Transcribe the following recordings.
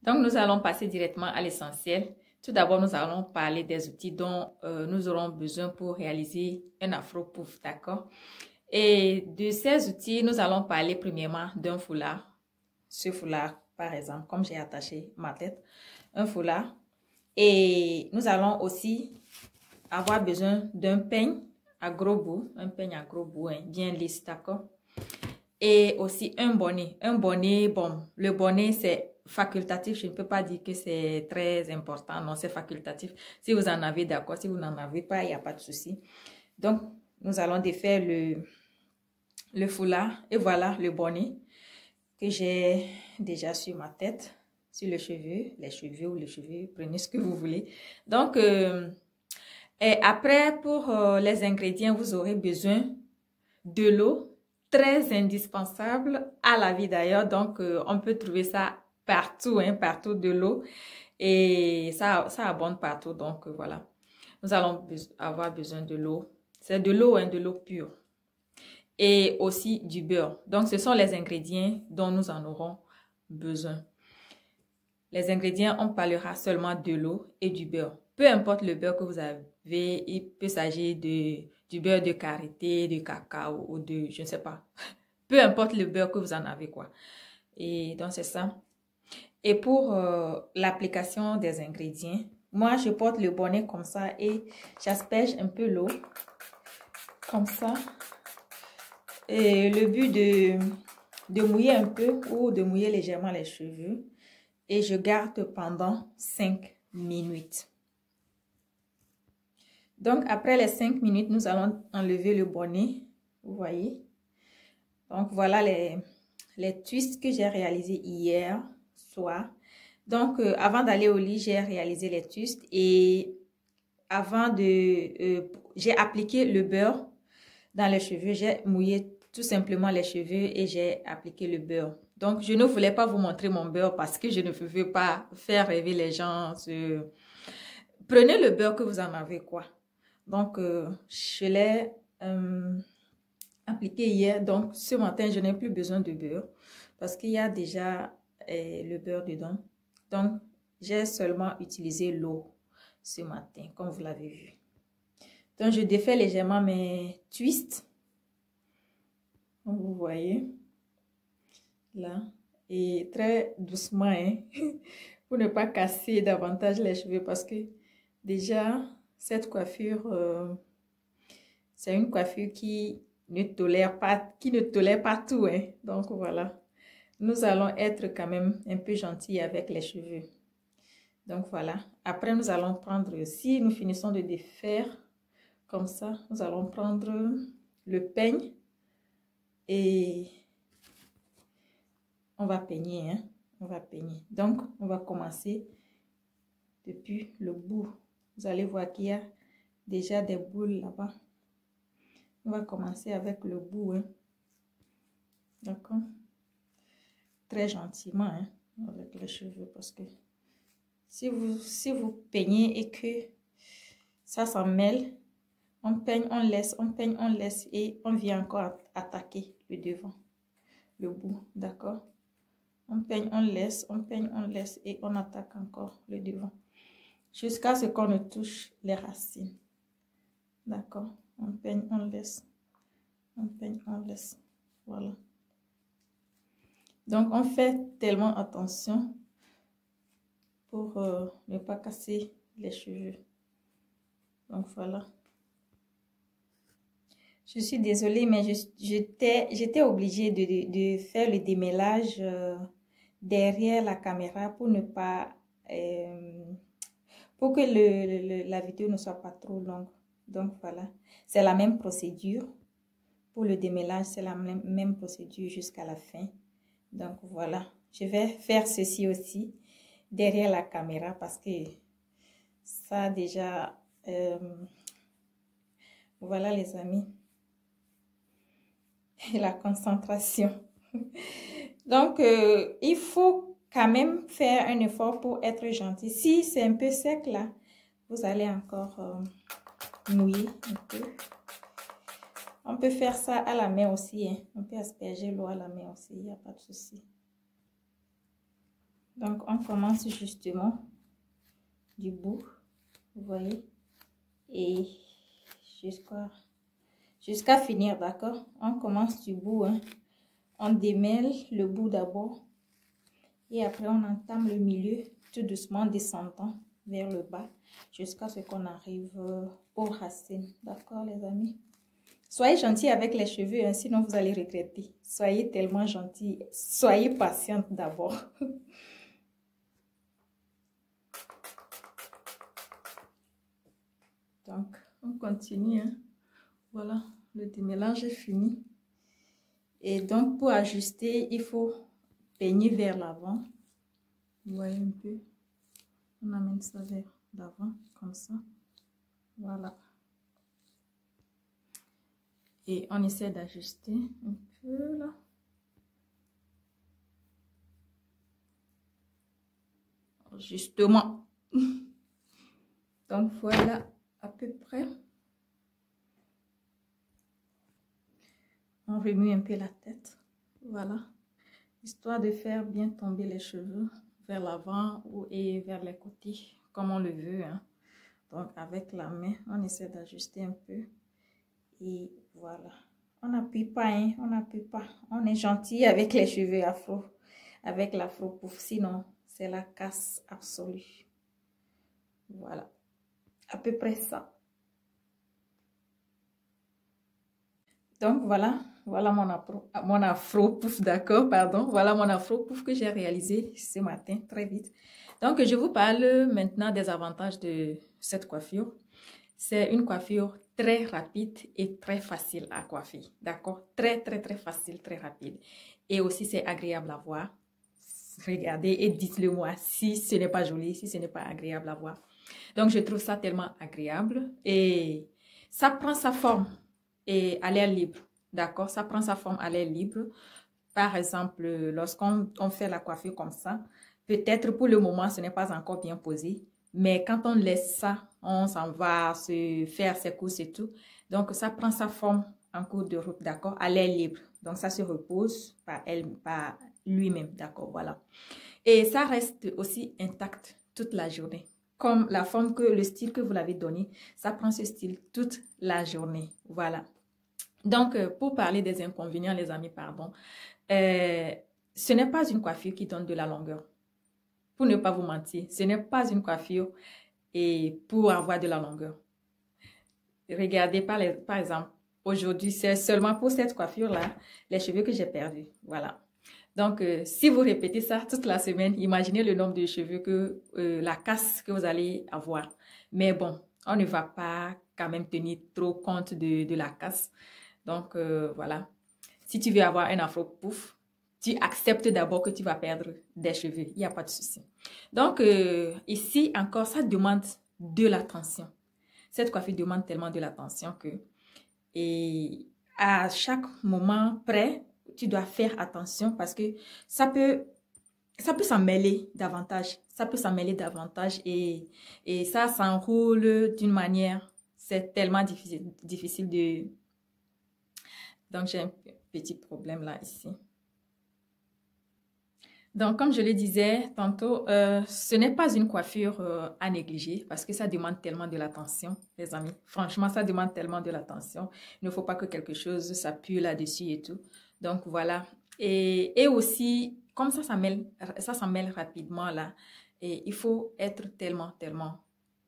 Donc, nous allons passer directement à l'essentiel. Tout d'abord, nous allons parler des outils dont nous aurons besoin pour réaliser un afro-pouf, d'accord? Et de ces outils, nous allons parler premièrement d'un foulard. Ce foulard, par exemple, comme j'ai attaché ma tête, un foulard. Et nous allons aussi avoir besoin d'un peigne à gros bout, un peigne à gros bout, hein, bien lisse, d'accord? Et aussi un bonnet. Un bonnet, bon, le bonnet, c'est facultatif. Je ne peux pas dire que c'est très important. Non, c'est facultatif. Si vous en avez, d'accord. Si vous n'en avez pas, il n'y a pas de souci. Donc, nous allons défaire le foulard. Et voilà le bonnet que j'ai déjà sur ma tête, sur les cheveux ou les cheveux, prenez ce que vous voulez. Donc, et après, pour les ingrédients, vous aurez besoin de l'eau, très indispensable à la vie d'ailleurs. Donc, on peut trouver ça partout, hein, partout de l'eau. Et ça abonde partout. Donc, voilà. Nous allons avoir besoin de l'eau. C'est de l'eau, hein, de l'eau pure. Et aussi du beurre. Donc, ce sont les ingrédients dont nous en aurons besoin. Les ingrédients, on parlera seulement de l'eau et du beurre. Peu importe le beurre que vous avez, il peut s'agir du beurre de karité, de cacao ou de, je ne sais pas. Peu importe le beurre que vous en avez, quoi. Et donc, c'est ça. Et pour l'application des ingrédients, moi, je porte le bonnet comme ça et j'asperge un peu l'eau. Comme ça. Et le but de mouiller un peu ou de mouiller légèrement les cheveux. Et je garde pendant 5 minutes. Donc, après les 5 minutes, nous allons enlever le bonnet. Vous voyez? Donc, voilà les twists que j'ai réalisés hier soir. Donc, avant d'aller au lit, j'ai réalisé les twists. Et avant j'ai appliqué le beurre dans les cheveux. J'ai mouillé tout simplement les cheveux et j'ai appliqué le beurre. Donc, je ne voulais pas vous montrer mon beurre parce que je ne veux pas faire rêver les gens. Prenez le beurre que vous en avez, quoi. Donc, je l'ai appliqué hier. Donc, ce matin, je n'ai plus besoin de beurre parce qu'il y a déjà le beurre dedans. Donc, j'ai seulement utilisé l'eau ce matin, comme vous l'avez vu. Donc, je défais légèrement mes twists. Comme vous voyez, là, et très doucement, hein, pour ne pas casser davantage les cheveux parce que déjà, cette coiffure, c'est une coiffure qui ne tolère pas tout, hein. Donc, voilà, nous allons être quand même un peu gentils avec les cheveux. Donc, voilà. Après, nous allons prendre, si nous finissons de défaire comme ça, nous allons prendre le peigne. Et on va peigner, hein? On va peigner. Donc, on va commencer depuis le bout. Vous allez voir qu'il y a déjà des boules là-bas. On va commencer avec le bout, hein? D'accord? Très gentiment, hein? Avec les cheveux, parce que si vous peignez et que ça s'en mêle, on peigne, on laisse, on peigne, on laisse et on vient encore attaquer le devant. Le bout, d'accord? On peigne, on laisse, on peigne, on laisse et on attaque encore le devant. Jusqu'à ce qu'on ne touche les racines. D'accord? On peigne, on laisse. On peigne, on laisse. Voilà. Donc, on fait tellement attention pour ne pas casser les cheveux. Donc, voilà. Je suis désolée, mais j'étais obligée de faire le démêlage derrière la caméra pour ne pas... pour que la vidéo ne soit pas trop longue. Donc, voilà. C'est la même procédure. Pour le démêlage, c'est la même procédure jusqu'à la fin. Donc, voilà. Je vais faire ceci aussi derrière la caméra parce que ça déjà... voilà, les amis. La concentration. Donc, il faut quand même faire un effort pour être gentil. Si c'est un peu sec là, vous allez encore mouiller un peu. On peut faire ça à la main aussi, hein. On peut asperger l'eau à la main aussi, il n'y a pas de souci. Donc, on commence justement du bout, vous voyez, et jusqu'à finir, d'accord? On commence du bout, hein. On démêle le bout d'abord et après on entame le milieu tout doucement descendant vers le bas jusqu'à ce qu'on arrive aux racines, d'accord les amis? Soyez gentils avec les cheveux, hein, sinon vous allez regretter. Soyez tellement gentils, soyez patiente d'abord. Donc, on continue, hein. Voilà, le démélange est fini. Et donc, pour ajuster, il faut peigner vers l'avant. Vous voyez un peu. On amène ça vers l'avant, comme ça. Voilà. Et on essaie d'ajuster un peu, là. Justement. Donc, voilà, à peu près. On remue un peu la tête, voilà, histoire de faire bien tomber les cheveux vers l'avant et vers les côtés, comme on le veut, hein. Donc, avec la main, on essaie d'ajuster un peu et voilà. On n'appuie pas, hein, on n'appuie pas. On est gentil avec les cheveux afro, avec l'afro pouf, sinon c'est la casse absolue. Voilà, à peu près ça. Donc, voilà mon afro pouf, d'accord, pardon. Voilà mon afro pouf que j'ai réalisé ce matin, très vite. Donc, je vous parle maintenant des avantages de cette coiffure. C'est une coiffure très rapide et très facile à coiffer, d'accord? Très, très, très facile, très rapide. Et aussi, c'est agréable à voir. Regardez et dites-le moi si ce n'est pas joli, si ce n'est pas agréable à voir. Donc, je trouve ça tellement agréable et ça prend sa forme et à l'air libre, d'accord? Ça prend sa forme à l'air libre. Par exemple, lorsqu'on fait la coiffure comme ça, peut-être pour le moment, ce n'est pas encore bien posé, mais quand on laisse ça, on s'en va se faire ses courses et tout. Donc, ça prend sa forme en cours de route, d'accord? À l'air libre. Donc, ça se repose par lui-même, d'accord? Voilà. Et ça reste aussi intact toute la journée. Comme la forme le style que vous l'avez donné, ça prend ce style toute la journée. Voilà. Donc, pour parler des inconvénients, les amis, pardon, ce n'est pas une coiffure qui donne de la longueur. Pour ne pas vous mentir, ce n'est pas une coiffure et pour avoir de la longueur. Regardez, par exemple, aujourd'hui, c'est seulement pour cette coiffure-là, les cheveux que j'ai perdus. Voilà. Donc, si vous répétez ça toute la semaine, imaginez le nombre de cheveux la casse que vous allez avoir. Mais bon, on ne va pas quand même tenir trop compte de la casse. Donc, voilà. Si tu veux avoir un afro pouf, tu acceptes d'abord que tu vas perdre des cheveux. Il n'y a pas de souci. Donc, ici encore, ça demande de l'attention. Cette coiffure demande tellement de l'attention et à chaque moment près, tu dois faire attention parce que ça peut s'en mêler davantage. Ça peut s'en mêler davantage et ça s'enroule d'une manière, c'est tellement difficile de... Donc, j'ai un petit problème là, ici. Donc, comme je le disais tantôt, ce n'est pas une coiffure à négliger parce que ça demande tellement de l'attention, les amis. Franchement, ça demande tellement de l'attention. Il ne faut pas que quelque chose s'appuie là-dessus et tout. Donc, voilà. Et aussi, comme ça s'en mêle rapidement là, et il faut être tellement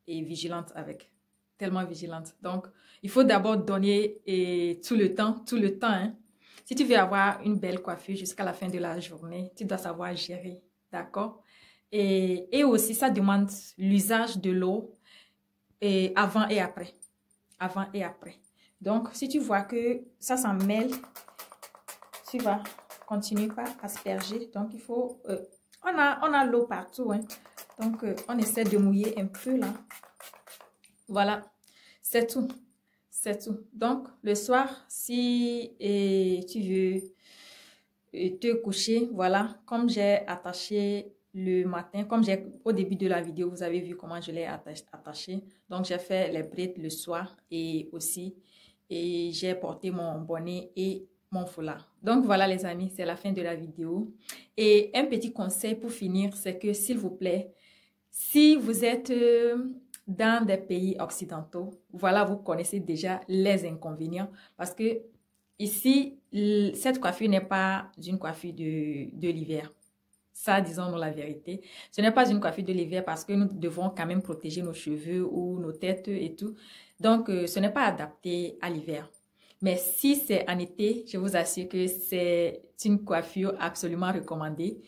vigilante avec. Tellement vigilante. Donc, il faut d'abord donner tout le temps, hein. Si tu veux avoir une belle coiffure jusqu'à la fin de la journée, tu dois savoir gérer, d'accord? Et aussi, ça demande l'usage de l'eau avant et après. Avant et après. Donc, si tu vois que ça s'en mêle, tu vas continuer par asperger. Donc, il faut... on a l'eau partout, hein. Donc, on essaie de mouiller un peu là. Voilà, c'est tout. C'est tout. Donc, le soir, si tu veux te coucher, voilà, comme j'ai attaché le matin, au début de la vidéo, vous avez vu comment je l'ai attaché. Donc, j'ai fait les brides le soir et aussi, j'ai porté mon bonnet et mon foulard. Donc voilà les amis, c'est la fin de la vidéo. Et un petit conseil pour finir, c'est que s'il vous plaît, si vous êtes dans des pays occidentaux, voilà, vous connaissez déjà les inconvénients parce que ici, cette coiffure n'est pas une coiffure de l'hiver. Ça, disons-nous la vérité. Ce n'est pas une coiffure de l'hiver parce que nous devons quand même protéger nos cheveux ou nos têtes et tout. Donc, ce n'est pas adapté à l'hiver. Mais si c'est en été, je vous assure que c'est une coiffure absolument recommandée.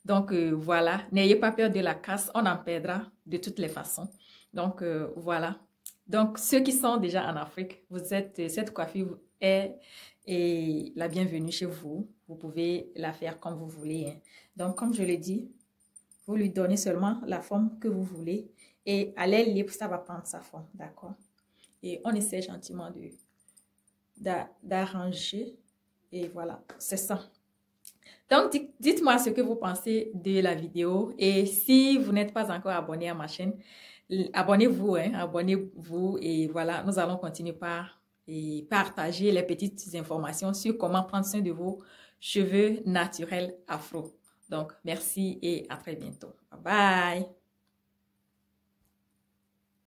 Donc, voilà. N'ayez pas peur de la casse. On en perdra de toutes les façons. Donc, voilà. Donc, ceux qui sont déjà en Afrique, cette coiffure est la bienvenue chez vous. Vous pouvez la faire comme vous voulez, hein. Donc, comme je l'ai dit, vous lui donnez seulement la forme que vous voulez. Et à l'aile libre, ça va prendre sa forme, d'accord? Et on essaie gentiment d'arranger. Et voilà, c'est ça. Donc, dites-moi ce que vous pensez de la vidéo. Et si vous n'êtes pas encore abonné à ma chaîne, abonnez-vous, hein, abonnez-vous. Et voilà, nous allons continuer par partager les petites informations sur comment prendre soin de vos cheveux naturels afro. Donc, merci et à très bientôt. Bye bye.